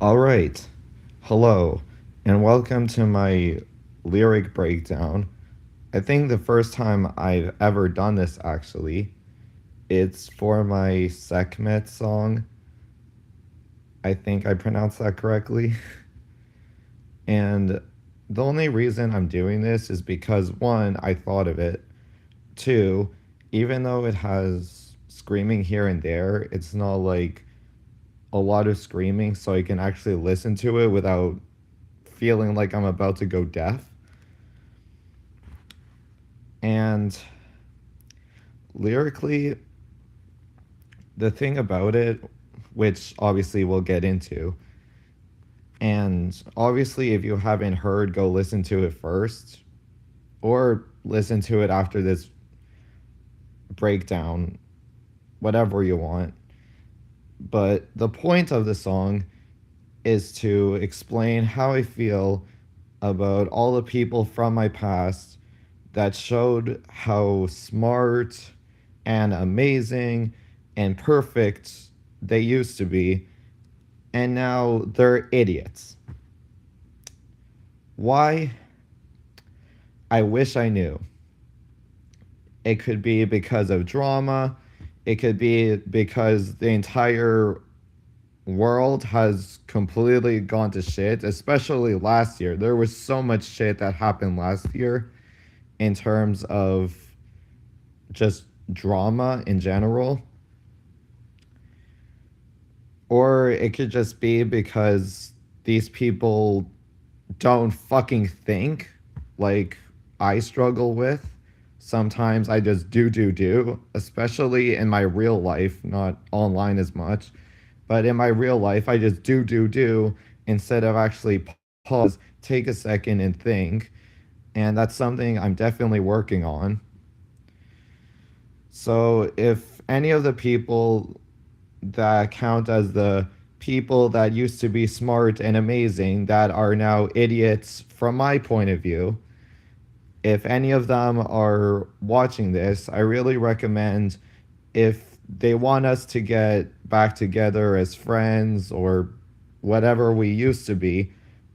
All right. Hello, and welcome to my lyric breakdown. I think the first time I've ever done this actually. It's for my Sekhmet song. I think I pronounced that correctly. And the only reason I'm doing this is because one, I thought of it. Two, even though it has screaming here and there, it's not like a lot of screaming, so I can actually listen to it without feeling like I'm about to go deaf. And lyrically, the thing about it, which obviously we'll get into, and obviously, if you haven't heard, go listen to it first, or listen to it after this breakdown, whatever you want. But the point of the song is to explain how I feel about all the people from my past that showed how smart and amazing and perfect they used to be, and now they're idiots. Why? I wish I knew. It could be because of drama, it could be because the entire world has completely gone to shit, especially last year. There was so much shit that happened last year in terms of just drama in general. Or it could just be because these people don't fucking think like I struggle with. Sometimes I just do, especially in my real life, not online as much. But in my real life, I just do instead of actually pause, take a second and think. And that's something I'm definitely working on. So if any of the people that count as the people that used to be smart and amazing that are now idiots from my point of view, if any of them are watching this, I really recommend, if they want us to get back together as friends or whatever we used to be,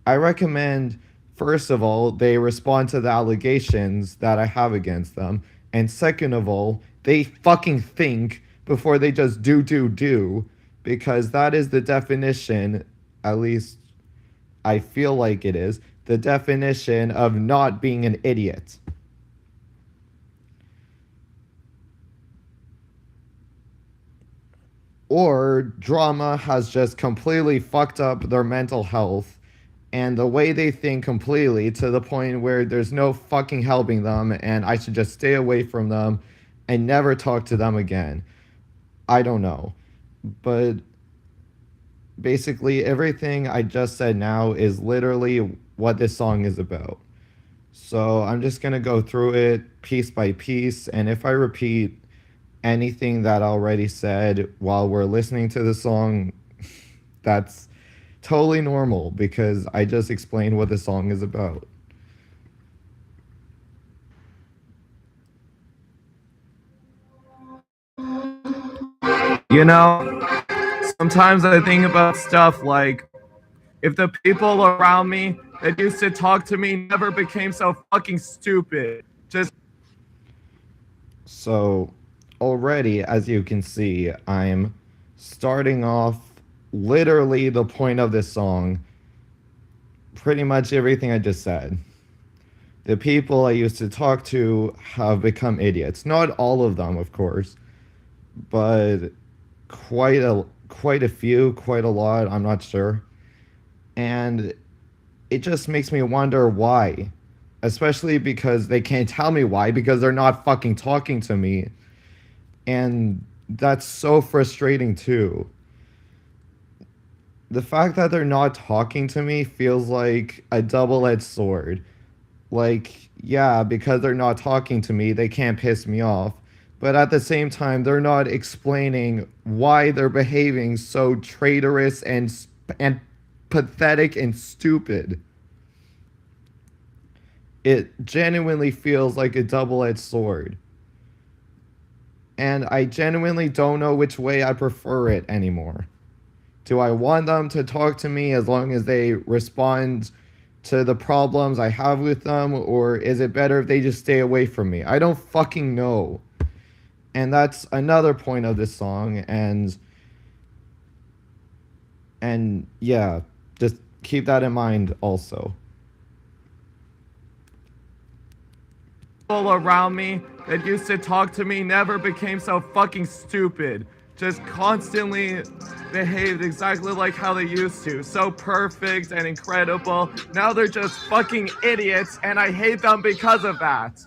I recommend, first of all, they respond to the allegations that I have against them. And second of all, they fucking think before they just do, because that is the definition, at least I feel like it is, the definition of not being an idiot. Or drama has just completely fucked up their mental health and the way they think completely to the point where there's no fucking helping them and I should just stay away from them and never talk to them again. I don't know. But basically, everything I just said now is literally what this song is about. So I'm just going to go through it piece by piece. And if I repeat anything that I already said while we're listening to the song, that's totally normal because I just explained what the song is about. You know, sometimes I think about stuff like, if the people around me that used to talk to me never became so fucking stupid. Just. So, already, as you can see, I'm starting off literally the point of this song, pretty much everything I just said. The people I used to talk to have become idiots. Not all of them, of course, but quite a few, quite a lot, I'm not sure. And it just makes me wonder why. Especially because they can't tell me why because they're not fucking talking to me. And that's so frustrating too. The fact that they're not talking to me feels like a double-edged sword. Like, yeah, because they're not talking to me, they can't piss me off. But at the same time, they're not explaining why they're behaving so traitorous and pathetic and stupid. It genuinely feels like a double-edged sword. And I genuinely don't know which way I prefer it anymore. Do I want them to talk to me as long as they respond to the problems I have with them, or is it better if they just stay away from me? I don't fucking know. And that's another point of this song, and yeah, just keep that in mind also. People around me that used to talk to me never became so fucking stupid. Just constantly behaved exactly like how they used to. So perfect and incredible. Now they're just fucking idiots, and I hate them because of that.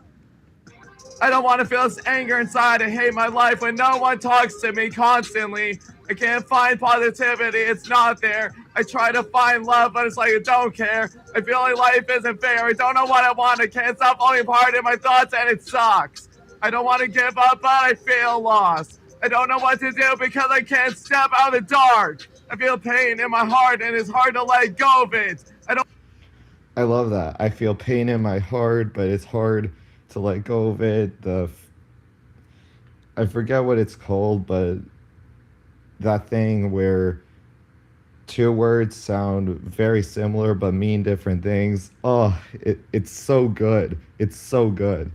I don't want to feel this anger inside. I hate my life when no one talks to me constantly. I can't find positivity. It's not there. I try to find love, but it's like I don't care. I feel like life isn't fair. I don't know what I want. I can't stop falling apart in my thoughts, and it sucks. I don't want to give up, but I feel lost. I don't know what to do because I can't step out of the dark. I feel pain in my heart, and it's hard to let go of it. I love that. I feel pain in my heart, but it's hard to let go of it. I forget what it's called, but that thing where two words sound very similar but mean different things. Oh, it's so good. It's so good.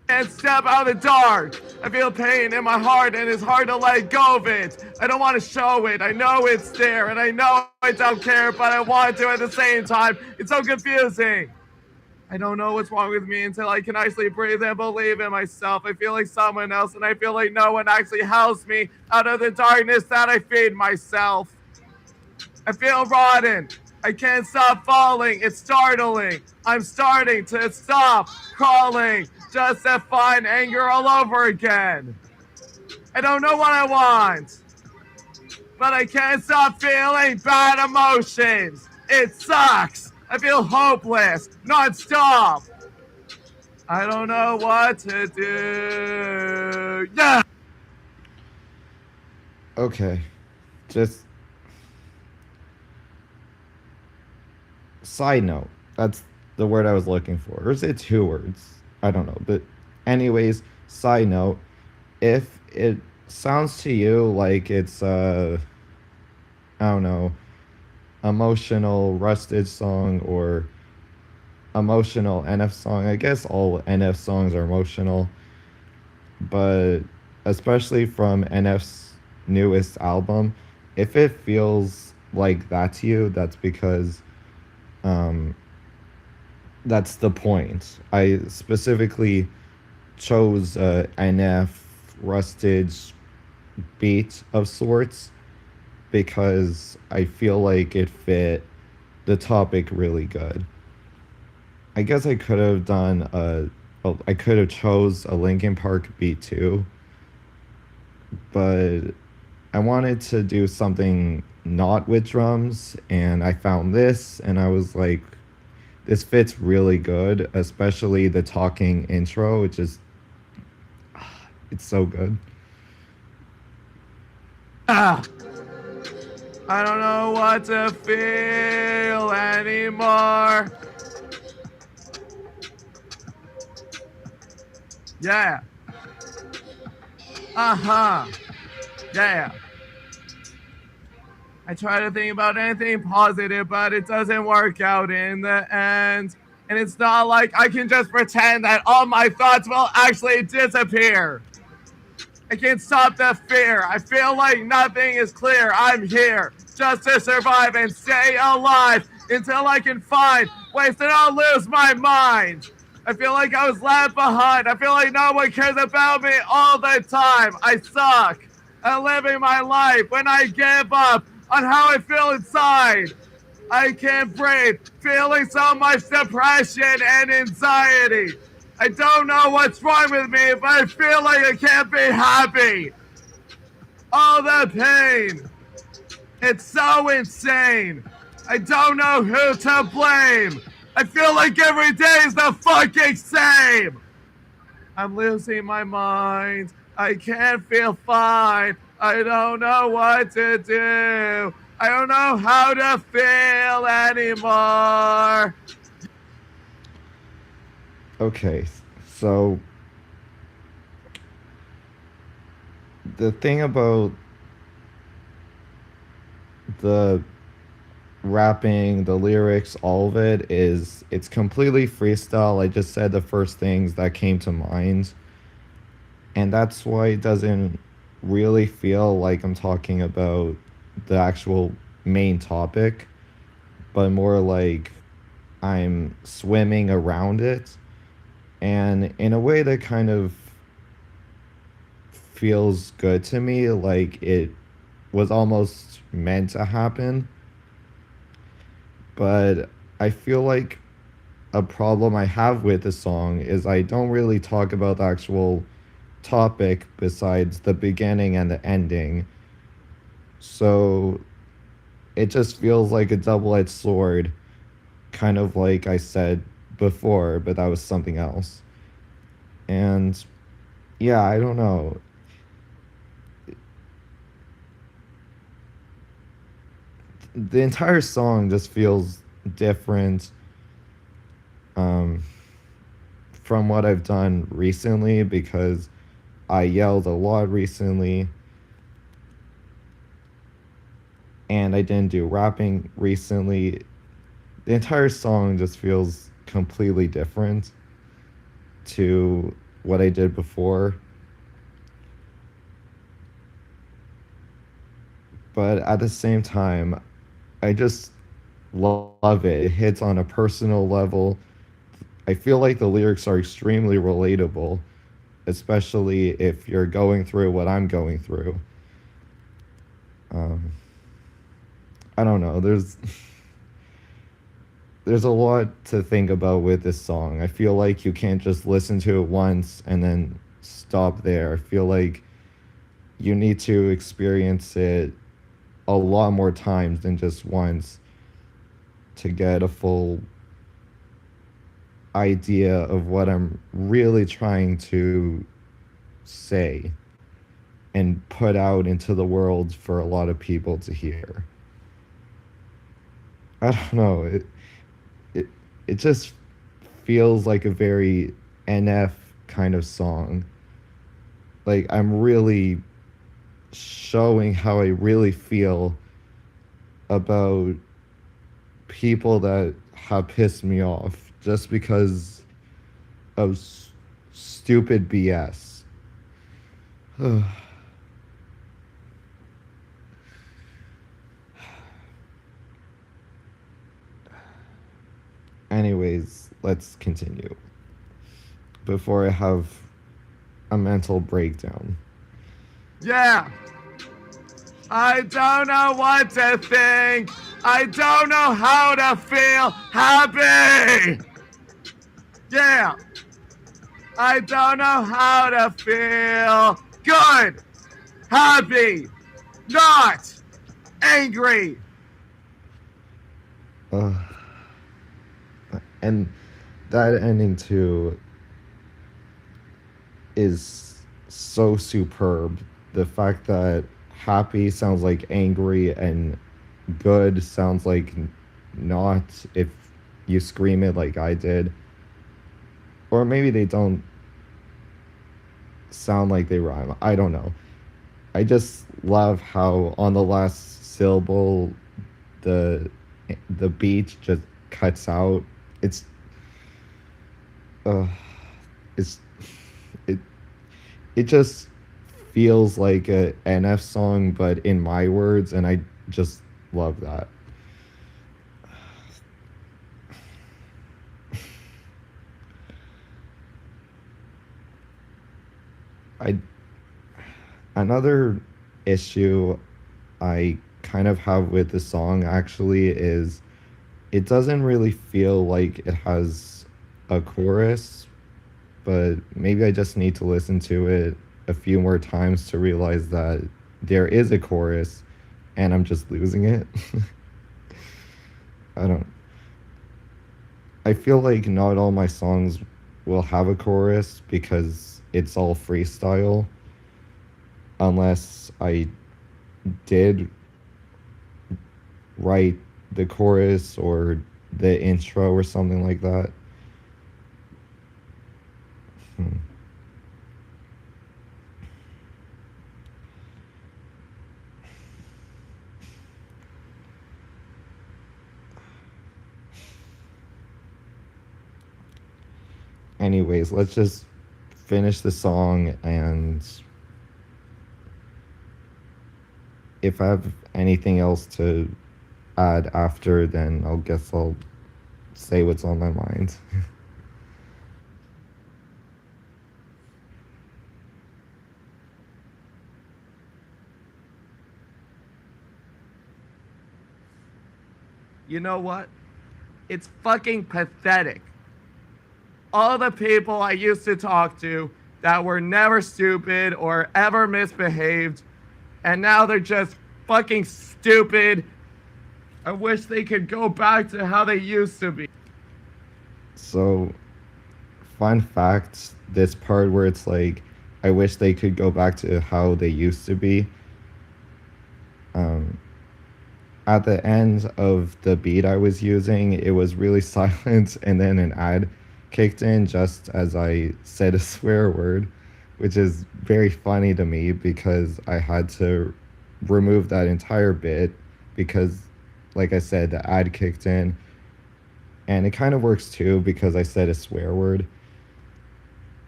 Can't step out of the dark. I feel pain in my heart, and it's hard to let go of it. I don't want to show it. I know it's there, and I know I don't care, but I want to at the same time. It's so confusing. I don't know what's wrong with me until I can actually breathe and believe in myself. I feel like someone else, and I feel like no one actually helps me out of the darkness that I feed myself. I feel rotten. I can't stop falling. It's startling. I'm starting to stop crawling just to find anger all over again. I don't know what I want, but I can't stop feeling bad emotions. It sucks. I feel hopeless, non-stop. I don't know what to do. Yeah. Okay, just side note. That's the word I was looking for. Or is it two words? I don't know. But anyways, side note, if it sounds to you like it's I don't know, emotional rusted song or emotional NF song. I guess all NF songs are emotional, but especially from NF's newest album, if it feels like that to you, that's because um that's the point. I specifically chose a NF rusted beat of sorts because I feel like it fit the topic really good. I guess I could have done I could have chose a Linkin Park beat too, but I wanted to do something not with drums, and I found this, and I was like, this fits really good, especially the talking intro. It just, it's so good. Ah, I don't know what to feel anymore. Yeah. Uh-huh. Yeah. I try to think about anything positive, but it doesn't work out in the end. And it's not like I can just pretend that all my thoughts will actually disappear. I can't stop the fear. I feel like nothing is clear. I'm here just to survive and stay alive until I can find ways to not lose my mind. I feel like I was left behind. I feel like no one cares about me all the time. I suck at living my life when I give up on how I feel inside. I can't breathe, feeling so much depression and anxiety. I don't know what's wrong with me, but I feel like I can't be happy. All the pain. It's so insane. I don't know who to blame. I feel like every day is the fucking same. I'm losing my mind. I can't feel fine. I don't know what to do. I don't know how to feel anymore. Okay, so the thing about the rapping, the lyrics, all of it is it's completely freestyle. I just said the first things that came to mind, and that's why it doesn't really feel like I'm talking about the actual main topic, but more like I'm swimming around it, and in a way that kind of feels good to me, like it was almost meant to happen. But I feel like a problem I have with the song is I don't really talk about the actual topic besides the beginning and the ending. So it just feels like a double edged sword, kind of like I said before, but that was something else. And yeah, I don't know. The entire song just feels different um, from what I've done recently because I yelled a lot recently and I didn't do rapping recently. The entire song just feels completely different to what I did before. But at the same time, I just love it. It hits on a personal level. I feel like the lyrics are extremely relatable, especially if you're going through what I'm going through. Um, I don't know. There's a lot to think about with this song. I feel like you can't just listen to it once and then stop there. I feel like you need to experience it a lot more times than just once to get a full idea of what I'm really trying to say and put out into the world for a lot of people to hear. I don't know. It it just feels like a very NF kind of song. Like I'm really showing how I really feel about people that have pissed me off just because of stupid BS. Anyways, let's continue before I have a mental breakdown. Yeah, I don't know what to think. I don't know how to feel happy. Yeah, I don't know how to feel good, happy, not angry. Uh, and that ending too is so superb. The fact that happy sounds like angry and good sounds like not if you scream it like I did. Or maybe they don't sound like they rhyme. I don't know. I just love how on the last syllable the the beat just cuts out. It's uh it's it it just feels like a NF song but in my words and I just love that. I Another issue I kind of have with the song actually is it doesn't really feel like it has a chorus, but maybe I just need to listen to it a few more times to realize that there is a chorus and I'm just losing it. I don't I feel like not all my songs will have a chorus because it's all freestyle unless I did write the chorus or the intro or something like that. Hmm. anyways, let's just finish the song, and if I have anything else to add after, then I'll guess I'll say what's on my mind. You know what? It's fucking pathetic. All the people I used to talk to that were never stupid or ever misbehaved, and now they're just fucking stupid. I wish they could go back to how they used to be. So, fun fact, this part where it's like, I wish they could go back to how they used to be. Um, at the end of the beat I was using, it was really silent, and then an ad kicked in just as I said a swear word, which is very funny to me because I had to remove that entire bit because, like I said, the ad kicked in. And it kind of works too because I said a swear word.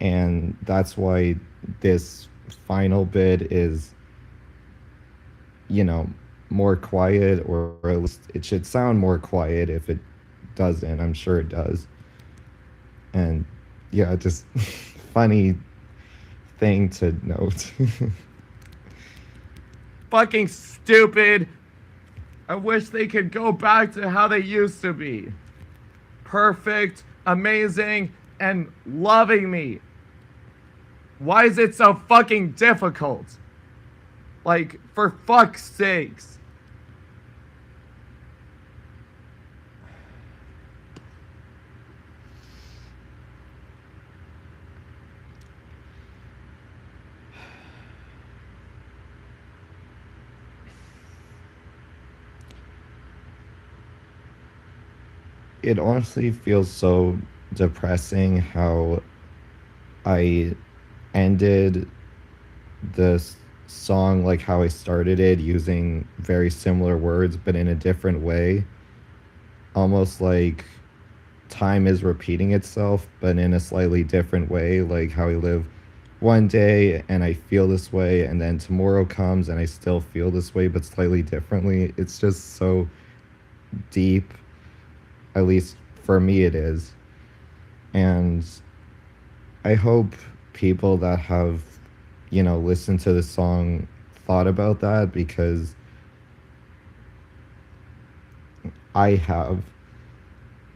And that's why this final bit is, you know, more quiet, or at least it should sound more quiet. If it doesn't, I'm sure it does. And yeah, just funny thing to note. Fucking stupid. I wish they could go back to how they used to be. Perfect, amazing, and loving me. Why is it so fucking difficult? Like, for fuck's sakes. It honestly feels so depressing how I ended this song like how I started it, using very similar words but in a different way. Almost like time is repeating itself but in a slightly different way, like how I live one day and I feel this way, and then tomorrow comes and I still feel this way but slightly differently. It's just so deep, at least for me it is. And I hope people that have, listened to the song thought about that, because I have.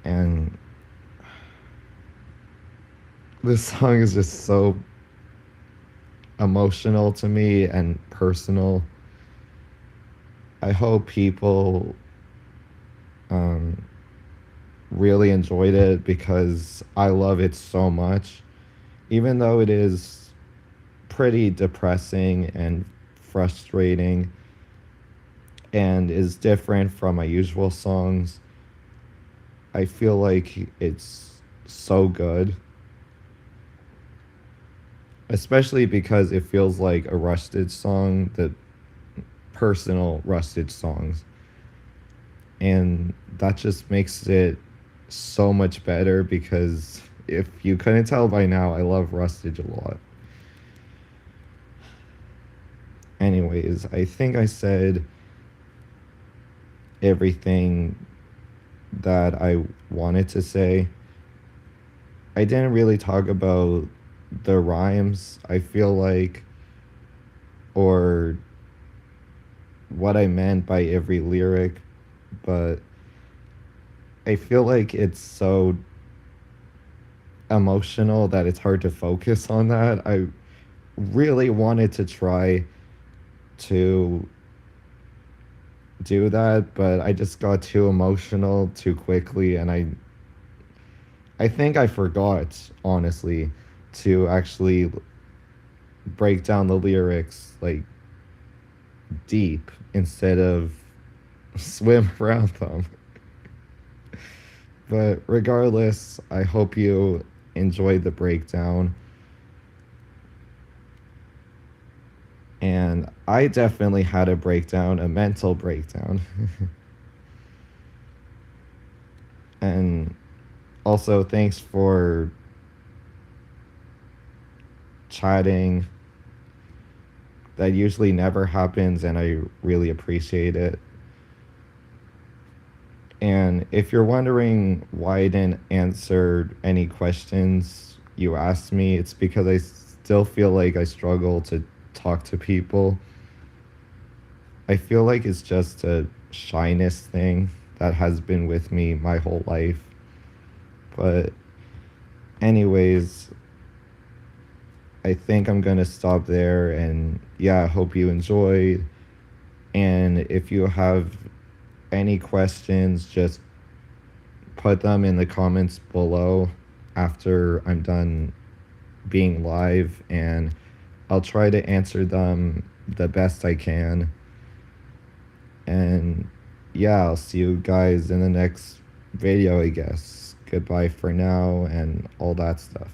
And this song is just so emotional to me and personal. I hope people um, really enjoyed it because I love it so much. Even though it is pretty depressing and frustrating and is different from my usual songs, I feel like it's so good. Especially because it feels like a Rustage song, the personal Rustage songs. And that just makes it so much better because if you couldn't tell by now, I love Rustage a lot. Anyways, I think I said everything that I wanted to say. I didn't really talk about the rhymes, I feel like, or what I meant by every lyric, but I feel like it's so emotional that it's hard to focus on that. I really wanted to try to do that, but I just got too emotional too quickly, and I think I forgot, honestly, to actually break down the lyrics like deep instead of swim around them. But regardless, I hope you enjoyed the breakdown. And I definitely had a breakdown, a mental breakdown. And also, thanks for chatting. That usually never happens, and I really appreciate it. And if you're wondering why I didn't answer any questions you asked me, it's because I still feel like I struggle to talk to people. I feel like it's just a shyness thing that has been with me my whole life. But, anyways, I think I'm gonna stop there. And yeah, I hope you enjoyed. And if you have any questions, just put them in the comments below after I'm done being live, and I'll try to answer them the best I can. And yeah, I'll see you guys in the next video, I guess. Goodbye for now and all that stuff.